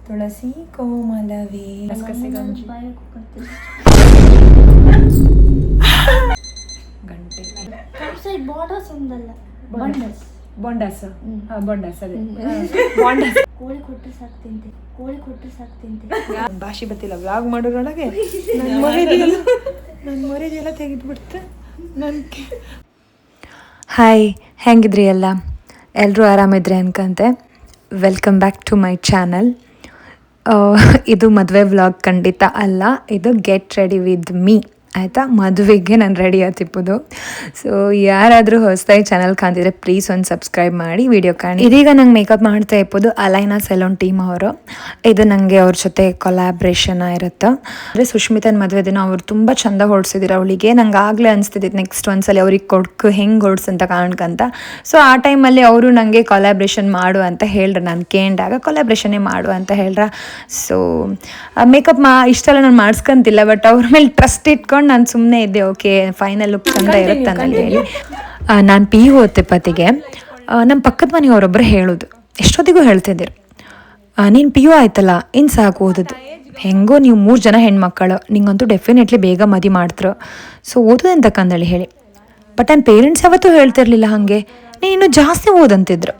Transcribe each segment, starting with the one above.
ತುಳಸಿ ಕೋಮಲವೇ ಗಸಗಸೆ ಗಂಟೆ ಬಾರ್ಡರ್ಸ್ ಒಂದಲ್ಲ ಬೊಂಡಾಸ್ ಅದೇ ಕೋಳಿ ಕೊಟ್ಟರೆ ಸಾಕ್ತಿಂತೆ ಭಾಷೆ ಗೊತ್ತಿಲ್ಲ ವ್ಲಾಗ್ ಮಾಡೋದ್ರೊಳಗೆ ನನ್ನ ಮರಿದೆಲ್ಲ ತೆಗೆದ್ಬಿಡ್ತೆ ನನಗೆ. ಹಾಯ್, ಹೆಂಗಿದ್ರಿ ಎಲ್ಲ? ಎಲ್ಲರೂ ಆರಾಮಿದ್ರಿ ಅನ್ಕಂತೆ. Welcome back to my channel. ಇದು ಮದುವೆ ವ್ಲಾಗ್ ಖಂಡಿತ ಅಲ್ಲ, ಇದು ಗೆಟ್ ರೆಡಿ ವಿತ್ ಮೀ ಆಯಿತಾ. ಮದುವೆಗೆ ನಾನು ರೆಡಿ ಆಗ್ತಿಪ್ಪದು. ಸೊ ಯಾರಾದರೂ ಹೊಸದಾಗಿ ಚಾನಲ್ ಕಾಣ್ತಿದ್ರೆ ಪ್ಲೀಸ್ ಒಂದು ಸಬ್ಸ್ಕ್ರೈಬ್ ಮಾಡಿ, ವಿಡಿಯೋ ಕಾಣಿ. ಇದೀಗ ನಂಗೆ ಮೇಕಪ್ ಮಾಡ್ತಾ ಇಪ್ಪದು ಅಲೈನಾ ಸೆಲೂನ್ ಟೀಮ್ ಅವರು. ಇದು ನನಗೆ ಅವ್ರ ಜೊತೆ ಕೊಲಾಬ್ರೇಷನ್ ಇರುತ್ತೆ. ಅಂದರೆ ಸುಷ್ಮಿತನ ಮದುವೆ ದಿನ ಅವ್ರು ತುಂಬ ಚೆಂದ ಹೊಡ್ಸಿದ್ರು ಅವಳಿಗೆ. ನಂಗೆ ಆಗಲೇ ಅನಿಸ್ತಿದ್ದಿತ್ತು ನೆಕ್ಸ್ಟ್ ಒಂದ್ಸಲ ಅವ್ರಿಗೆ ಕೊಡ್ಕು ಹೆಂಗೆ ಹೊಡ್ಸಂತ ಕಾಣ್ಕಂತ. ಸೊ ಆ ಟೈಮಲ್ಲಿ ಅವರು ನನಗೆ ಕೊಲಾಬ್ರೇಷನ್ ಮಾಡು ಅಂತ ಹೇಳ್ರು. ನಾನು ಕೇಂಡಾಗ ಕೊಲಾಬ್ರೇಷನ್ನೇ ಮಾಡು ಅಂತ ಹೇಳ್ರ. ಸೊ ಮೇಕಪ್ ಇಷ್ಟೆಲ್ಲ ನಾನು ಮಾಡಿಸ್ಕೊಂತಿಲ್ಲ, ಬಟ್ ಅವ್ರ ಮೇಲೆ ಟ್ರಸ್ಟ್ ಇಟ್ಕೊಂಡು ನಾನು ಸುಮ್ಮನೆ ಇದ್ದೆ. ಓಕೆ ಫೈನಲ್ ಲುಕ್ ಚಂದ ಇರುತ್ತೆ ಅಂತ ಹೇಳಿ ನಾನು ಪಿ ಯು ಓದ್ತೆ ಪತಿಗೆ. ನಮ್ಮ ಪಕ್ಕದ ಮನೆಯವರೊಬ್ಬರು ಹೇಳೋದು, ಎಷ್ಟೊತ್ತಿಗೂ ಹೇಳ್ತಿದ್ದೀರಿ, ನೀನು ಪಿ ಯು ಆಯ್ತಲ್ಲ ಇನ್ನು ಸಾಕು ಓದೋದು, ಹೆಂಗೋ ನೀವು 3 ಜನ ಹೆಣ್ಮಕ್ಕಳು, ನಿಂಗಂತೂ ಡೆಫಿನೆಟ್ಲಿ ಬೇಗ ಮದುವೆ ಮಾಡ್ತರು, ಸೊ ಓದೋದಂತಕ್ಕಂದಳಿ ಹೇಳಿ. ಬಟ್ ನನ್ನ ಪೇರೆಂಟ್ಸ್ ಯಾವತ್ತೂ ಹೇಳ್ತಿರ್ಲಿಲ್ಲ ಹಾಗೆ, ನೀನು ಇನ್ನೂ ಜಾಸ್ತಿ ಓದಂತಿದ್ರು.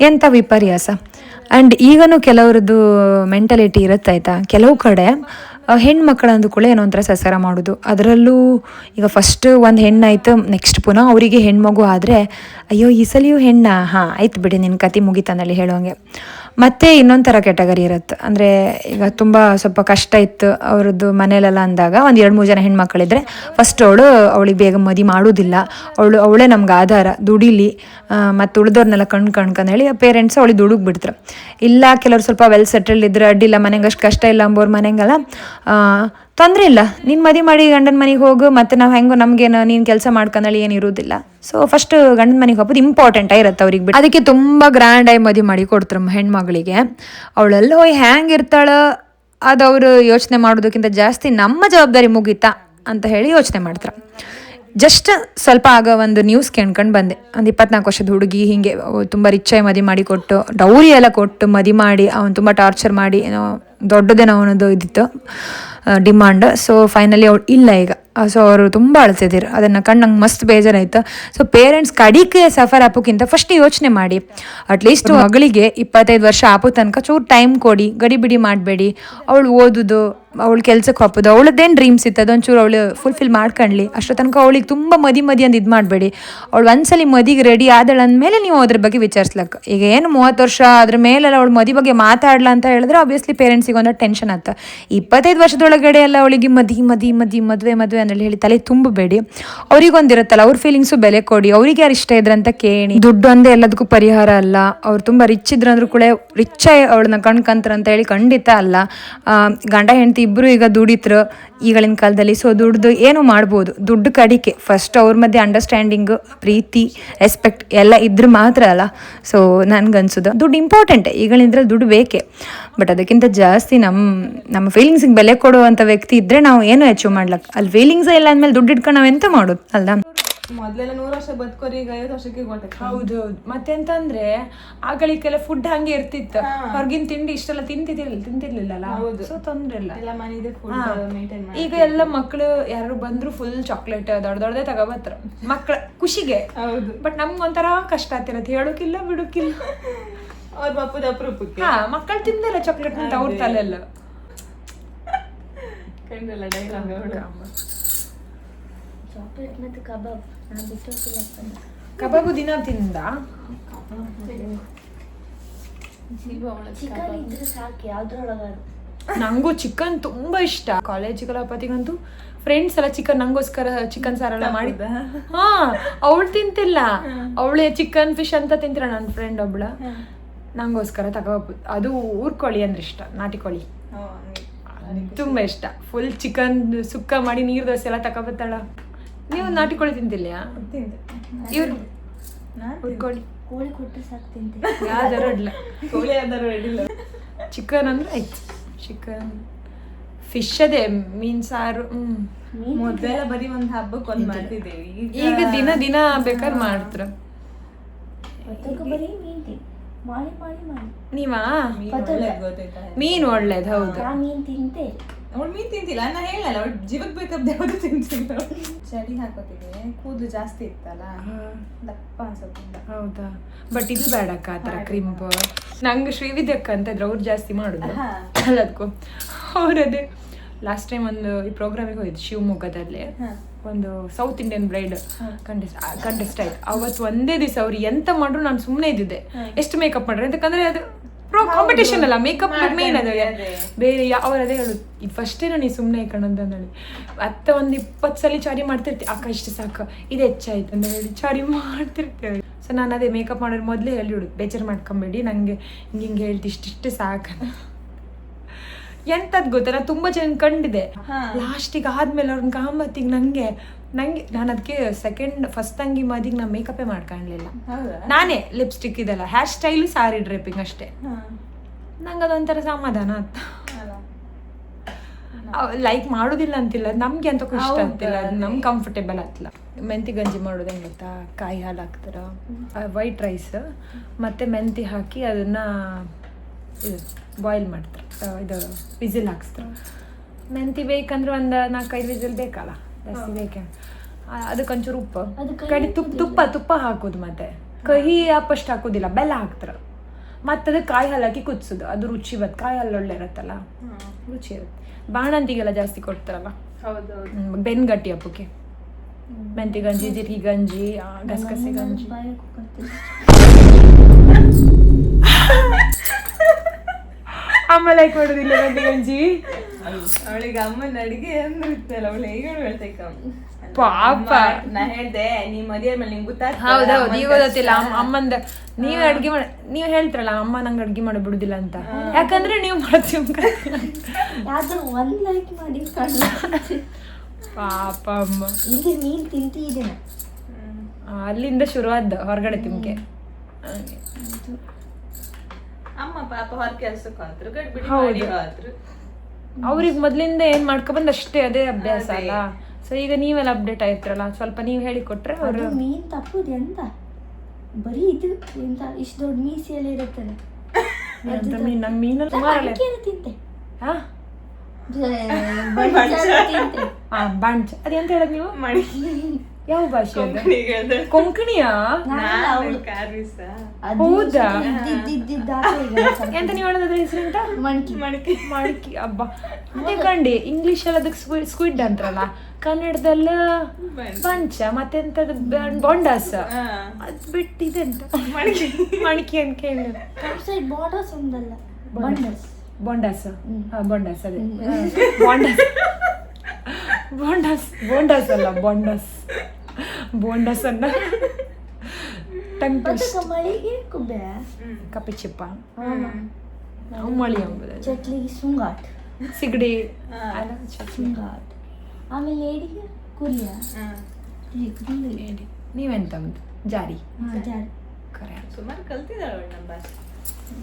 ಎಂಥ ವಿಪರ್ಯಾಸ. ಆ್ಯಂಡ್ ಈಗನೂ ಕೆಲವ್ರದ್ದು ಮೆಂಟಾಲಿಟಿ ಇರುತ್ತಾಯ್ತಾ, ಕೆಲವು ಕಡೆ ಹೆಣ್ಮಕ್ಳು ಅಂದ್ಕೂಳೆ ಏನೋ ಒಂಥರ ಸಸಾರ ಮಾಡೋದು. ಅದರಲ್ಲೂ ಈಗ ಫಸ್ಟ್ ಒಂದು ಹೆಣ್ಣಾಯ್ತು, ನೆಕ್ಸ್ಟ್ ಪುನಃ ಅವರಿಗೆ ಹೆಣ್ಮಗು ಆದರೆ ಅಯ್ಯೋ ಈ ಸಲಿಯೂ ಹೆಣ್ಣಾ, ಹಾಂ ಆಯ್ತು ಬಿಡಿ ನಿನ್ನ ಕತೆ ಮುಗಿತಾನಲ್ಲಿ ಹೇಳೋಂಗೆ. ಮತ್ತು ಇನ್ನೊಂದು ಥರ ಕ್ಯಾಟಗರಿ ಇರುತ್ತೆ. ಅಂದರೆ ಈಗ ತುಂಬ ಸ್ವಲ್ಪ ಕಷ್ಟ ಇತ್ತು ಅವ್ರದ್ದು ಮನೇಲೆಲ್ಲ ಅಂದಾಗ ಒಂದು 2-3 ಜನ ಹೆಣ್ಮಕ್ಳಿದ್ರೆ ಫಸ್ಟ್ ಅವಳಿಗೆ ಬೇಗ ಮದುವೆ ಮಾಡೋದಿಲ್ಲ, ಅವಳೇ ನಮ್ಗೆ ಆಧಾರ, ದುಡಿಲಿ ಮತ್ತು ಉಳಿದವ್ರನ್ನೆಲ್ಲ ಕಣ್ಕಂಡು ಹೇಳಿ ಪೇರೆಂಟ್ಸ್ ಅವಳಿಗೆ ದುಡುಗ್ ಬಿಡ್ತಾರೆ. ಇಲ್ಲ ಕೆಲವ್ರು ಸ್ವಲ್ಪ ವೆಲ್ ಸೆಟಲ್ಡ್ ಇದ್ರೆ ಅಡ್ಡಿಲ್ಲ, ಮನೆಗೆ ಅಷ್ಟು ಕಷ್ಟ ಇಲ್ಲ ಅಂಬೋರು ಮನೆಗೆಲ್ಲ ತೊಂದರೆ ಇಲ್ಲ, ನೀನು ಮದುವೆ ಮಾಡಿ ಗಂಡನ ಮನೆಗೆ ಹೋಗು, ಮತ್ತು ನಾವು ಹೆಂಗೋ ನಮಗೇನು ನೀನು ಕೆಲಸ ಮಾಡ್ಕೊಂಡಳಿ ಏನು ಇರೋದಿಲ್ಲ. ಸೊ ಫಸ್ಟ್ ಗಂಡನ ಮನೆಗೆ ಹೋಗೋದು ಇಂಪಾರ್ಟೆಂಟ್ ಆಗಿರುತ್ತೆ ಅವ್ರಿಗೆ ಬಿಟ್ಟು. ಅದಕ್ಕೆ ತುಂಬ ಗ್ರ್ಯಾಂಡಾಗಿ ಮದುವೆ ಮಾಡಿ ಕೊಡ್ತಾರೆ ಹೆಣ್ಮಗಳಿಗೆ. ಅವಳೆಲ್ಲ ಹೋಗಿ ಹೆಂಗಿರ್ತಾಳೆ ಅದು ಅವರು ಯೋಚನೆ ಮಾಡೋದಕ್ಕಿಂತ ಜಾಸ್ತಿ ನಮ್ಮ ಜವಾಬ್ದಾರಿ ಮುಗೀತಾ ಅಂತ ಹೇಳಿ ಯೋಚನೆ ಮಾಡ್ತಾರೆ. ಜಸ್ಟ್ ಸ್ವಲ್ಪ ಆಗ ಒಂದು ನ್ಯೂಸ್ ಕೇಳ್ಕೊಂಡು ಬಂದೆ, ಒಂದು 24 ವರ್ಷದ ಹುಡುಗಿ ಹೀಗೆ ತುಂಬ ರಿಚಾಗಿ ಮದುವೆ ಮಾಡಿ ಕೊಟ್ಟು, ಡೌರಿ ಎಲ್ಲ ಕೊಟ್ಟು ಮದುವೆ ಮಾಡಿ ಅವನು ತುಂಬ ಟಾರ್ಚರ್ ಮಾಡಿ ಏನೋ ದೊಡ್ಡದೇನೋ ಅವನದು ಇದ್ದಿತ್ತು ಡಿಮಾಂಡ್. ಸೊ ಫೈನಲಿ ಅವಳು ಇಲ್ಲ ಈಗ. ಸೊ ಅವರು ತುಂಬ ಅಳ್ತಿದ್ದೀರು, ಅದನ್ನು ಕಂಡು ನಂಗೆ ಮಸ್ತ್ ಬೇಜಾರಾಯ್ತು. ಸೊ ಪೇರೆಂಟ್ಸ್ ಕಡಿಕೆ ಸಫರ್ ಆಪೋಕ್ಕಿಂತ ಫಸ್ಟ್ ಯೋಚನೆ ಮಾಡಿ, ಅಟ್ಲೀಸ್ಟ್ ಮಗಳಿಗೆ 25 ವರ್ಷ ಆಪೋ ತನಕ ಚೂರು ಟೈಮ್ ಕೊಡಿ, ಗಡಿಬಿಡಿ ಮಾಡಬೇಡಿ. ಅವಳು ಓದೋದು, ಅವಳು ಕೆಲ್ಸಕ್ಕೆ ಹೋಗೋದು, ಅವಳದ್ದೇನು ಡ್ರೀಮ್ಸ್ ಇತ್ತು ಅದೊಂಚೂರು ಅವಳು ಫುಲ್ಫಿಲ್ ಮಾಡ್ಕೊಳ್ಳಿ. ಅಷ್ಟೋ ತನಕ ಅವಳಿಗೆ ತುಂಬ ಮದಿ ಅಂತ ಇದು ಮಾಡಬೇಡಿ. ಅವಳು ಒಂದ್ಸಲಿ ಮದಿಗೆ ರೆಡಿ ಆದಳು ಅಂದಮೇಲೆ ನೀವು ಅದ್ರ ಬಗ್ಗೆ ವಿಚಾರಿಸ್ಲಕ್ಕ. ಈಗ ಏನು 30 ವರ್ಷ ಅದ್ರ ಮೇಲೆಲ್ಲ ಅವಳು ಮದಿ ಬಗ್ಗೆ ಮಾತಾಡಲ್ಲ ಅಂತ ಹೇಳಿದ್ರೆ ಆಬ್ವಿಯಸ್ಲಿ ಪೇರೆಂಟ್ಸಿಗೆ ಒಂದು ಟೆನ್ಷನ್ ಆಗ್ತದೆ. 25 ವರ್ಷದೊಳಗಡೆ ಎಲ್ಲ ಅವಳಿಗೆ ಮದುವೆ ಅನ್ನಲ್ಲಿ ಹೇಳಿ ತಲೆ ತುಂಬಬೇಡಿ. ಅವ್ರಿಗೊಂದಿರುತ್ತಲ್ಲ, ಅವ್ರ ಫೀಲಿಂಗ್ಸು ಬೆಲೆ ಕೊಡಿ. ಅವ್ರಿಗೆ ಯಾರು ಇಷ್ಟ ಇದ್ರಂತ ಕೇಳಿ. ದುಡ್ಡು ಒಂದೇ ಎಲ್ಲದಕ್ಕೂ ಪರಿಹಾರ ಅಲ್ಲ. ಅವ್ರು ತುಂಬ ರಿಚ್ ಇದ್ರಂದ್ರೂ ಕೂಡ ರಿಚ್ಚಾಗಿ ಅವಳನ್ನ ಕಣ್ಕಂತಾರೆ ಅಂತ ಹೇಳಿ ಖಂಡಿತ ಅಲ್ಲ. ಗಂಡ ಹೆಂಡತಿ ಇಬ್ಬರು ಈಗ ದುಡಿತರು ಈಗಳಿನ ಕಾಲದಲ್ಲಿ. ಸೊ ದುಡ್ದು ಏನು ಮಾಡ್ಬೋದು, ದುಡ್ಡು ಕಡಿಕೆ ಫಸ್ಟ್ ಅವ್ರ ಮಧ್ಯೆ ಅಂಡರ್ಸ್ಟ್ಯಾಂಡಿಂಗು, ಪ್ರೀತಿ, ರೆಸ್ಪೆಕ್ಟ್ ಎಲ್ಲ ಇದ್ರೆ ಮಾತ್ರ ಅಲ್ಲ. ಸೊ ನನಗನ್ಸೋದು ದುಡ್ಡು ಇಂಪಾರ್ಟೆಂಟೇ, ಈಗಳಿಂದ್ರಲ್ಲಿ ದುಡ್ಡು ಬೇಕೇ. ಬಟ್ ಅದಕ್ಕಿಂತ ಜಾಸ್ತಿ ನಮ್ಮ ಫೀಲಿಂಗ್ಸಿಗೆ ಬೆಲೆ ಕೊಡುವಂಥ ವ್ಯಕ್ತಿ ಇದ್ದರೆ ನಾವು ಏನು ಅಚೀವ್ ಮಾಡ್ಲಕ್ಕೆ. ಅಲ್ಲಿ ಫೀಲಿಂಗ್ಸೇ ಇಲ್ಲ ಅಂದಮೇಲೆ ದುಡ್ಡು ಇಟ್ಕೊಂಡು ನಾವು ಎಂತ ಮಾಡೋದು ಅಲ್ದ. ಮೊದಲೆಲ್ಲ 100 ವರ್ಷ ಬದುಕೋರಿ, ಈಗ 50 ವರ್ಷಕ್ಕೆ ಗೊತ್ತಾಗ್ತದೆ. ಹೌದು. ಮತ್ತೆಂತಂದ್ರೆ ಆಗಳಿಗೆಲ್ಲ ಫುಡ್ ಹಂಗೆ ಇರ್ತಿತ್ತು, ಹೊರಗಿನ ತಿಂಡಿ ಇಷ್ಟೆಲ್ಲ ತಿಂತಿರ್ಲಿಲ್ಲ. ಸೊ ತೊಂದ್ರೆ ಇಲ್ಲ. ಈಗ ಎಲ್ಲ ಮಕ್ಕಳು ಯಾರು ಬಂದ್ರು ಫುಲ್ ಚಾಕ್ಲೇಟ್ ದೊಡ್ಡದೇ ತಗೋಬತ್ತರ ಮಕ್ಕಳ ಖುಷಿಗೆ. ಬಟ್ ನಮ್ಗೆ ಒಂಥರ ಕಷ್ಟ ಆಗ್ತಿರತ್ತೆ, ಹೇಳೋಕಿಲ್ಲ ಬಿಡೋಕಿಲ್ಲ. ಅವ್ರ ಪಪ್ಪದ ಅಪರೂಪಕ್ಕೆ ಮಕ್ಕಳು ತಿಂದಲ್ಲ ಚಾಕ್ಲೇಟ್ ಅಂತ ಅವ್ರ ತಲೆಲ್ಲ ಕಂಡ್ರಲ್ಲ ಡೈಲಾಗ್. ಚಾಕ್ಲೇಟ್ ಮತ್ತು ಕಬಾಬ್ ನಾನು ಬಿಟ್ಟು ಕಬಾಬು ದಿನ ತಿಂದ. ಚಿಕನ್ ಇದ್ರೆ ಸಾಕು ಯಾವ್ದ್ರೊಳಗಾದ್ರು. ನಂಗೂ ಚಿಕನ್ ತುಂಬಾ ಇಷ್ಟ. ಕಾಲೇಜಿಗೆಲ್ಲ ಪತಿಗಂತೂ ಫ್ರೆಂಡ್ಸ್ ಎಲ್ಲ ಚಿಕನ್ ನಂಗೋಸ್ಕರ ಚಿಕನ್ ಸಾರೆಲ್ಲ ಮಾಡಿದ್ದ. ಹಾ, ಅವಳು ತಿಂತಿಲ್ಲ, ಅವಳೆ ಚಿಕನ್ ಫಿಶ್ ಅಂತ ತಿಂತಿರ. ನನ್ನ ಫ್ರೆಂಡ್ ಒಬ್ಳ ನಂಗೋಸ್ಕರ ತಗೋಬೋದು. ಅದು ಊರ್ಕೋಳಿ ಅಂದ್ರೆ ಇಷ್ಟ, ನಾಟಿ ಕೋಳಿ ತುಂಬಾ ಇಷ್ಟ. ಫುಲ್ ಚಿಕನ್ ಸುಕ್ಕ ಮಾಡಿ ನೀರ್ ದೋಸೆ ಎಲ್ಲ ತಗೋಬತ್ತಾಳ. ನೀವು ನಾಟಿ ಕೋಳಿ ತಿಂತಿಲ್ಲ? ಇವ್ರು ಊರ್ಕೋಳಿ ಕೋಳಿ ಕೊಟ್ಟರೆ ಸಾಕು ತಿಂತೀನಿ. ಯಾವ್ದಾರು ಅಡ್ಲ ಕೋಳಿ ಯಾವ್ದಾರು ಅಡ್ಡಿಲ್ಲ. ಚಿಕನ್ ಅಂದ್ರೆ ಆಯ್ತು. ಚಿಕನ್ ಫಿಶ್ ಅದೇ ಮೀನ್ ಸಾರು. ಮೊದಲೆಲ್ಲ ಬರೀ ಒಂದು ಹಬ್ಬಕ್ಕೆ ಒಂದು ಮಾಡ್ತಿದ್ದೇವೆ, ಈಗ ದಿನ ಬೇಕಾದ್ರೆ ಮಾಡ್ತಾರ. ಬರೀ ಮೀನ್ ಮಾಡಿ ಮಾಡಿ ಮಾಡಿ ನೀವಾ ಮೀನ್ ಒಳ್ಳೇದ್ ಗೊತ್ತಾಯ್ತಾ? ಮೀನು ಒಳ್ಳೇದು ಹೌದು. ನಾ ಮೀನ್ ತಿಂತೆ ಅವಳು ಮೀನ್ ತಿಂತಿಲ್ಲ, ನಾ ಹೇಳಲ್ಲ ಅವಳು ಜೀವಕ್ಕೆ ಬೇಕಾದ ಯಾವ್ದು ತಿಂತಿಲ್ಲ. ಚಳಿ ಹಾಕೋತಿಗೆ ಕೂದಲು ಜಾಸ್ತಿ ಇತ್ತಲ್ಲ, ದಪ್ಪ ಅನ್ಸುತ್ತೆ. ಹೌದಾ, ಬಟ್ ಇದು ಬೇಡಕ್ಕ ಆ ಥರ ಕ್ರಿಂಪ್. ನಂಗೆ ಶ್ರೀವಿದ್ಯಕ್ಕ ಅಂತ ಇದ್ರು, ಅವ್ರು ಜಾಸ್ತಿ ಮಾಡುದು ಅಲ್ಲದಕ್ಕೂ. ಅವರದೇ ಲಾಸ್ಟ್ ಟೈಮ್ ಒಂದು ಈ ಪ್ರೋಗ್ರಾಮಿಗೆ ಹೋಯ್ತು ಶಿವಮೊಗ್ಗದಲ್ಲಿ. ಒಂದು ಸೌತ್ ಇಂಡಿಯನ್ ಬ್ರೈಡ್ ಕಂಟೆಸ್ಟ್ ಆಯ್ತು. ಅವತ್ತು ಒಂದೇ ದಿವಸ ಅವ್ರು ಎಂತ ಮಾಡ್ರು ನಾನು ಸುಮ್ಮನೆ ಇದ್ದಿದ್ದೆ, ಎಷ್ಟು ಮೇಕಪ್ ಮಾಡ್ರಿ ಅಂತಕಂದ್ರೆ ಅದು ಪ್ರೋ ಕಾಂಪಿಟೇಷನ್ ಅಲ್ಲ, ಮೇಕಪ್ ಮೇನ್ ಅದು. ಬೇರೆ ಅವ್ರು ಅದೇ ಹೇಳುದು, ಇದು ಫಸ್ಟೇ ನಾನು ಸುಮ್ಮನೆ ಕಣಂತ ಹೇಳಿ ಮತ್ತೆ ಒಂದು 20 ಸಲ ಚಾರಿ ಮಾಡ್ತಿರ್ತೀವಿ. ಅಕ್ಕ ಇಷ್ಟು ಸಾಕು, ಇದು ಹೆಚ್ಚಾಯ್ತು ಅಂತ ಹೇಳಿ ಚಾರಿ ಮಾಡ್ತಿರ್ತೇವೆ. ಸೊ ನಾನು ಅದೇ ಮೇಕಪ್ ಮಾಡೋರು ಮೊದಲೇ ಹೇಳಿಬಿಡುದು, ಬೇಜಾರು ಮಾಡ್ಕೊಂಬೇಡಿ, ನನಗೆ ಹಿಂಗೆ ಹೇಳ್ತಿ ಇಷ್ಟಿಷ್ಟು ಸಾಕು. ಎಂತದ್ ಗೊತ್ತಾ, ನಾನು ತುಂಬ ಜನ ಕಂಡಿದೆ. ಲಾಸ್ಟಿಗೆ ಆದ್ಮೇಲೆ ಅವ್ರನ್ನ ಕಾಂಬತ್ತಿಗೆ ನಂಗೆ ನಾನು ಅದಕ್ಕೆ ಫಸ್ಟ್ ತಂಗಿ ಮದಿಗೆ ನಾನು ಮೇಕಪ್ಪೇ ಮಾಡ್ಕೊಳ್ಳಲಿಲ್ಲ. ನಾನೇ ಲಿಪ್ಸ್ಟಿಕ್ ಇದೆಲ್ಲ, ಹೇರ್ ಸ್ಟೈಲು, ಸಾರಿ ಡ್ರೇಪಿಂಗ್ ಅಷ್ಟೇ. ನಂಗೆ ಅದೊಂಥರ ಸಮಾಧಾನ ಅಂತ. ಲೈಕ್ ಮಾಡೋದಿಲ್ಲ ಅಂತಿಲ್ಲ, ನಮ್ಗೆ ಅಂತ ಇಷ್ಟ ಆಗ್ತಿಲ್ಲ, ಅದು ನಮ್ಗೆ ಕಂಫರ್ಟೇಬಲ್ ಆಗ್ತಿಲ್ಲ. ಮೆಂತಿ ಗಂಜಿ ಮಾಡೋದು ಹೆಂಗೆ ಗೊತ್ತಾ, ಕಾಯಿ ಹಾಲು ಹಾಕ್ತಾರ, ವೈಟ್ ರೈಸ್ ಮತ್ತು ಮೆಂತಿ ಹಾಕಿ ಅದನ್ನು ಇದು ಬಾಯ್ಲ್ ಮಾಡ್ತಾರೆ, ಇದು ವಿಸಿಲ್ ಹಾಕ್ಸ್ತಾರೆ. ಮೆಂತಿ ಬೇಕಂದ್ರೆ ಒಂದು 4-5 ವಿಸಿಲ್ ಬೇಕಲ್ಲ, ಜಾಸ್ತಿ ಬೇಕೆ. ಅದಕ್ಕೊಂಚೂರು ಉಪ್ಪು, ಕಡಿ ತುಪ್ಪ ಹಾಕೋದು, ಮತ್ತೆ ಕಹಿ ಫಸ್ಟ್ ಹಾಕೋದಿಲ್ಲ, ಬೆಲ್ಲ ಹಾಕ್ತಾರೆ. ಮತ್ತು ಅದಕ್ಕೆ ಕಾಯಿ ಹಾಲು ಹಾಕಿ ಕುದಿಸೋದು, ಅದು ರುಚಿ ಬರುತ್ತೆ. ಕಾಯಿ ಹಾಲು ಒಳ್ಳೆ ಇರುತ್ತಲ್ಲ, ರುಚಿ ಇರುತ್ತೆ. ಬಾಣಂತಿಗೆಲ್ಲ ಜಾಸ್ತಿ ಕೊಡ್ತಾರಲ್ಲ, ಬೆನ್ಗಟ್ಟಿ ಹಬ್ಬಕ್ಕೆ ಮೆಂತಿ ಗಂಜಿ, ಜೀರಿಗೆ ಗಂಜಿ, ಗಸಗಸೆ ಗಂಜಿ. ಅಮ್ಮ ಲೈಕ್ ಮಾಡೋದಿಲ್ಲ ಮೆಂತಿ ಗಂಜಿ. ಅವಳಿಗೆ ಅಮ್ಮನ ಅಡಿಗೆ ಅಂದಿರ್ತಲ್ಲ, ಅವಳು ಹೇಗೆ ಹೇಳ್ತೈಕ ಪಾಪ. ನಾ ಹೇಳ್ದೆ ನೀ ಮದುವೆ ಮೇಲೆ ನಿಂಗೆ ಗೊತ್ತಾಗ್ತದೆ. ಹೌದೌದು, ಈಗ ಗೊತ್ತಿಲ್ಲ ಅಮ್ಮಂದ. ನೀವ್ ಅಡ್ಗೆ ಮಾಡಿ ನೀವು ಹೇಳ್ತಿರಲ್ಲ, ಅಮ್ಮ ನಂಗೆ ಅಡ್ಗೆ ಮಾಡಿ ಬಿಡುದಿಲ್ಲ ಅಂತ, ಯಾಕಂದ್ರೆ ನೀವು ಮಾಡ್ತೀವಿ. ಯಾವ್ದು ಒಂದ್ ಲೈಕ್ ಮಾಡಿ ಪಾಪ ಅಮ್ಮ. ಇಲ್ಲಿ ಮೀನ್ ತಿಂತಿದ್ದೇನೆ, ಅಲ್ಲಿಂದ ಶುರುವಾದ ಹೊರಗಡೆ ತಿಂಕೆ. ಅಮ್ಮ ಪಾಪ ಹೊರ ಕೆಲ್ಸಕ್ಕೆ ಹೋದ್ರು, ಗಡ್ಬಿಡಿ ಹೋದ್ರು. ಅವ್ರಿಗೆ ಮೊದ್ಲಿಂದ ಏನ್ ಮಾಡ್ಕೊಬಂದ್ ಅಷ್ಟೇ, ಅದೇ ಅಭ್ಯಾಸ ಅಲ್ಲ. ಸೊ ಈಗ ನೀವೆಲ್ಲ ಅಪ್ಡೇಟ್ ಆಯ್ತಿರಲ್ಲ, ಸ್ವಲ್ಪ ನೀವು ಹೇಳಿಕೊಟ್ರೆ ಅವರು. ಮೀನ್ ತಪ್ಪುದು ಎಂತ ಬರೀ ಇದು ಎಂತ ಇಷ್ಟು ದೊಡ್ಡ ಮೀಸೆಲ್ಲ ಇರುತ್ತದೆ. ಮೀನಲ್ಲಿ ತಿಂತೆ ಬಾಂಚ್ ಅದೆಂತ ಹೇಳದ್ ನೀವು? ಯಾವ ಭಾಷೆ ಅದು? ಕೊಂಕಣಿಯಾ? ಹೌದಾ? ಎಂತ ನೀವು ಹೇಳೋದ್ರ ಹೆಸರೆಂತ? ಮಣಕಿ. ಹಬ್ಬ ಅದೇ ಕಂಡಿ. ಇಂಗ್ಲಿಷ್ ಅಲ್ಲಿ ಅದಕ್ಕೆ ಸ್ಕ್ವಿಡ್ ಅಂತಾರಲ್ಲ, ಕನ್ನಡದಲ್ಲ ಬಂಚ, ಮತ್ತೆಂತದ ಬೊಂಡಾಸ್. ಅದ್ ಬಿಟ್ಟಿದೆಂತ ಮಣಕಿ ಅಂತ ಕೇಳಿ. ಬಾಂಡಾಸ್ ಒಂದಲ್ಲ, ಬೊಂಡಾಸ್. ಬೊಂಡಾಸ್ ಅದೇ ಬೋಂಡಾಸ್ ಅಲ್ಲ, ಬೋಂಡಾಸ್ ಅನ್ನ ಟಂಗ್ ಟ್ವಿಸ್ಟ್. ಕಪ್ಪೆ ಚಿಪ್ಪ, ಮಳಿ ಎಂಬುದು, ಚಟ್ಲಿಗೆ ಸುಂಗಾಟ್, ಸಿಗಡಿ, ಸುಂಗಾಟ್. ಆಮೇಲೆ ಏಡಿಗೆ ಕುರಿಯ. ನೀವೆಂತ ಜಾರಿ ಸುಮಾರು ಕಲ್ತಿದ್ದಾಳ ನಮ್ಮ ಭಾಷೆ.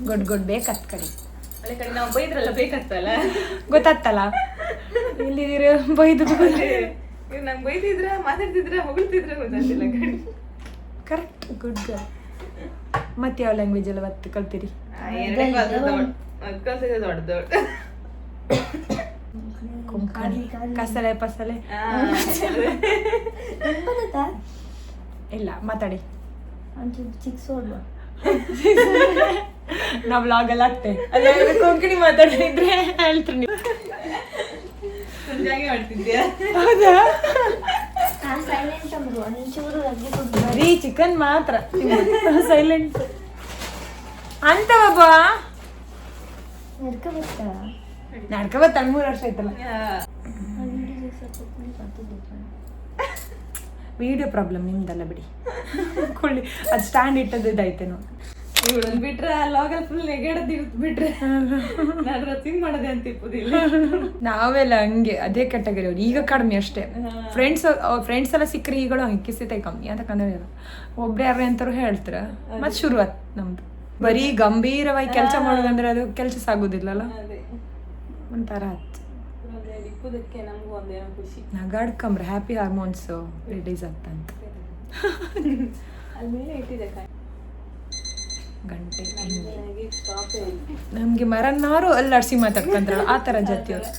ಗೊಡ್ ಬೇಕತ್ ಕಡೆ ಹಳೆ ಕಡೆ ನಾವು ಬೈದ್ರಲ್ಲ ಬೇಕತ್ತಲ್ಲ, ಗೊತ್ತಾಗ್ತಲ್ಲ. ಇಲ್ಲಿ ಬೈದು ನಮ್ಗೆ ಬೈದಿದ್ರ, ಮಾತಾಡ್ತಿದ್ರ, ಹೊಗಳ್ತಿದ್ರ ಗೊತ್ತಿಲ್ಲ. Correct, good girl. ಮತ್ತೆ ಯಾವ ಲ್ಯಾಂಗ್ವೇಜ್ ಎಲ್ಲ ಮತ್ತೆ ಕಲ್ತೀರಿ? ದೊಡ್ಡ ಕೊಂಕಣಿ, ಕಸಲೆ ಪಸಲೆ ಇಲ್ಲ, ಮಾತಾಡಿ. ನಾವು ವ್ಲಾಗ್ ಎಲ್ಲ ಆಗ್ತೇವೆ, ಅಲ್ಲ ಕೊಂಕಣಿ ಮಾತಾಡಿದ್ರೆ ಹೇಳ್ತೀರಿ ನೀವು. ಮಾಡ್ತಿದ್ಯಾ? ಹೌದಾ? ಒಂಚೂರು ಬರೀ ಚಿಕನ್ ಮಾತ್ರ ಸೈಲೆಂಟ್ ಅಂತ. ಬಾಬಾ ನಡ್ಕ ಬತ್ತ 3 ವರ್ಷ ಆಯ್ತಲ್ಲ. ವಿಡಿಯೋ ಪ್ರಾಬ್ಲಮ್ ನಿಮ್ದಲ್ಲ ಬಿಡಿ, ಕೊಳ್ಳಿ ಅದು ಸ್ಟ್ಯಾಂಡ್ ಇಟ್ಟದ್ದು ಇದಾಯ್ತೇನೋ. ಇವಳನ್ನ ಬಿಟ್ರೆ ಲಾಗಲ್ ಫುಲ್ ನೆಗೆಡದ್ ಬಿಟ್ರೆ ನಾನು ರತಿಂಗ್ ಮಾಡೋದೇ ಅಂತ ಇಪ್ಪುದಿಲ್ಲ. ನಾವೆಲ್ಲ ಹಂಗೆ ಅದೇ ಕ್ಯಾಟಗರಿ ಅವ್ರು. ಈಗ ಕಡಿಮೆ ಅಷ್ಟೇ. ಫ್ರೆಂಡ್ಸ್ ಎಲ್ಲ ಸಿಕ್ಕರೆ ಈಗಳು ಹಂಗೆ ಕಿಸಿತೆ ಕಮ್ಮಿ ಅಂತಕಂದ್ರೆ ಒಬ್ರು ಯಾರು ಅಂತಾರು ಹೇಳ್ತಾರೆ. ಮತ್ತೆ ಶುರುವಾತ್ ನಮ್ದು. ಬರೀ ಗಂಭೀರವಾಗಿ ಕೆಲಸ ಮಾಡೋದಂದ್ರೆ ಅದು ಕೆಲಸ ಸಾಗೋದಿಲ್ಲಲ್ಲ, ಒಂಥರ ಹತ್ತು ಇಪ್ಪುದಕ್ಕೆ ನಮಗೂ ಒಂದೇನೋ ಖುಷಿ. ನಗಾಡ್ಕಂಬ್ರೆ ಹ್ಯಾಪಿ ಹಾರ್ಮೋನ್ಸ್ ರಿಲೀಸ್ ಆಗ್ತಂತ. ಅಲ್ಲಿ ಮೇಲೆ ಇಟ್ಟಿದೆ ಗಂಟೆ ನಮಗೆ ಮರನ್ನಾರು ಅಲ್ಲಾಡ್ಸಿ ಮಾತಾಡ್ಕೊಂತಾಳ ಆ ಥರ ಜೊತೆಯವ್ರು.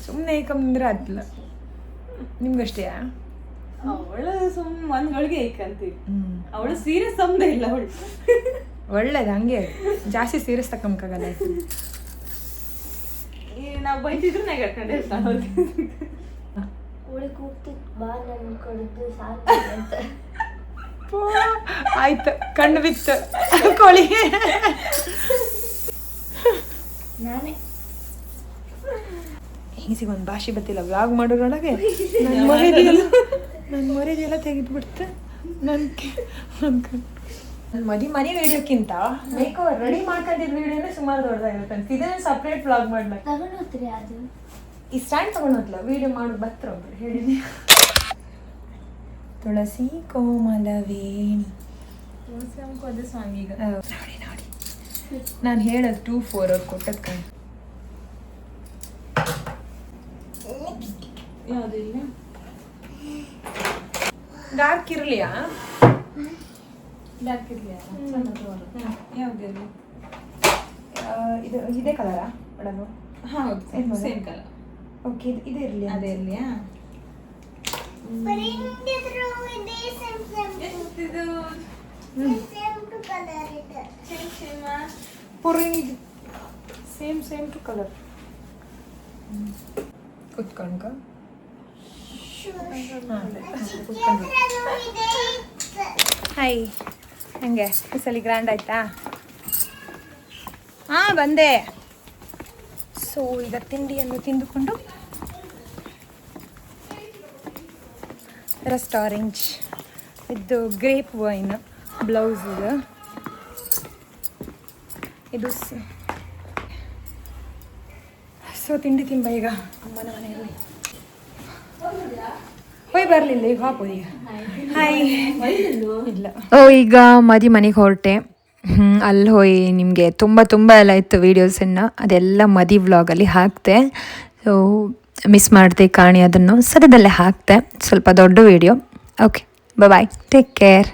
ಸುಮ್ಮನೆ ಏಕಂದ್ರೆ ಅದ್ಲ ನಿಮ್ಗಷ್ಟೇಯಾ? ಅವಳು ಒಂದ್ ಗಳಿಗೆ ಐಕಂತೀವಿ. ಅವಳು ಸೀರಿಯಸ್ ಸಂಬಂಧ ಇಲ್ಲ ಅವಳು. ಒಳ್ಳೇದು, ಹಂಗೆ ಜಾಸ್ತಿ ಸೀರಿಯಸ್ ತಕೊಂಬಕ್ಕಾಗಲ್ಲ. ನಾವು ಬೈತಿದ್ರು ನೆಗಡ್ಕೊಂಡಿರ್ತಾಳೆ. ಅವಳು ಕೂಗ್ತಿತ್ತು ಬಾ ನನ್ನ ಕಡ್ದು ಸಾಕು ಅಂತ. ಆಯ್ತು, ಕಣ್ಣು ಬಿತ್ತು ಕೋಳಿ. ನಾನೇ ಹಿಂಗೆ ಒಂದು ಭಾಷೆ ಗೊತ್ತಿಲ್ಲ ವ್ಲಾಗ್ ಮಾಡೋರೊಳಗೆ ನನ್ನ ಮೊರೆದೆಲ್ಲ ತೆಗೆದ್ಬಿಡ್ತು. ನನ್ನ ಮನೆ ವಿಡಿಯೋಕ್ಕಿಂತ ಮೇಕ್ ಓವರ್ ರೆಡಿ ಮಾಡ್ಕೊಂಡಿದ್ದ ವಿಡಿಯೋನೇ ಸುಮಾರು ದೊಡ್ಡದಾಗಿರುತ್ತೆ. ಇದನ್ನ ಸಪ್ರೇಟ್ ವ್ಲಾಗ್ ಮಾಡ್ಲಕ್ಕ ತಗೊಂಡೋತ್ರಿ ಅದು ಈ ಸ್ಟ್ಯಾಂಡ್ ತಗೊಂಡೋದ್ಲ ವಿಡಿಯೋ ಮಾಡೋದು ಬತ್ರ ಒಬ್ರು ಹೇಳಿನಿ. ತುಳಸಿ ಕೋಮಲವೇಣಿ ಅದೇ ಸಾಂಗ್ ಈಗ ನೋಡಿ ನೋಡಿ ನಾನು ಹೇಳೋದು 2-4 ಅವ್ರು ಕೊಟ್ಟದ್ ಕಣ್. ಯಾವುದಿಲ್ಲ ಡಾರ್ಕ್ ಇರಲಿಯಾ? ಡಾರ್ಕ್ ಇರಲಿಯಾ? ಯಾವುದಿಲ್ಲ ಇದು ಇದೇ ಕಲರಾ ಮೇಡಮ್? ಹೌದು ಸೇಮ್ ಕಲರ್. ಓಕೆ ಇದು ಇರಲಿ, ಅದೇ ಇರಲಿಯಾ? Same to colour. ಕುತ್ಕೊಂಡ್ಕ ಹಾಯ್. ಹಂಗೆ ಈ ಸಲ ಗ್ರ್ಯಾಂಡ್ ಆಯ್ತಾ? ಹಾಂ ಬಂದೆ. ಸೊ ಈಗ ತಿಂಡಿಯನ್ನು ತಿಂದುಕೊಂಡು ರಸ್ಟ್ ಆರೆಂಜ್ ಇದು ಗ್ರೇಪ್ ವೈನ್ ಬ್ಲೌಸ್ ಇದು ಸೊ ತಿಂಡಿ ತಿಂಬ ಈಗ ಅಮ್ಮನ ಮನೆಯಲ್ಲಿ ಹೋಯ್ ಬರಲಿಲ್ಲ ಈಗ ಹಾಕೋದು ಈಗ. ಹಾಯ್ ಇಲ್ಲ ಈಗ ಮನೆಗೆ ಹೊರಟೆ. ಅಲ್ಲಿ ಹೋಗಿ ನಿಮಗೆ ತುಂಬ ಎಲ್ಲ ಇತ್ತು ವೀಡಿಯೋಸನ್ನು, ಅದೆಲ್ಲ ಮದಿ ವ್ಲಾಗಲ್ಲಿ ಹಾಕ್ತೆ. ಸೊ ಮಿಸ್ ಮಾಡಿದೆ ಕಾಣಿ, ಅದನ್ನು ಸದ್ಯದಲ್ಲೇ ಹಾಕ್ತೆ, ಸ್ವಲ್ಪ ದೊಡ್ಡ video. Okay bye, take care.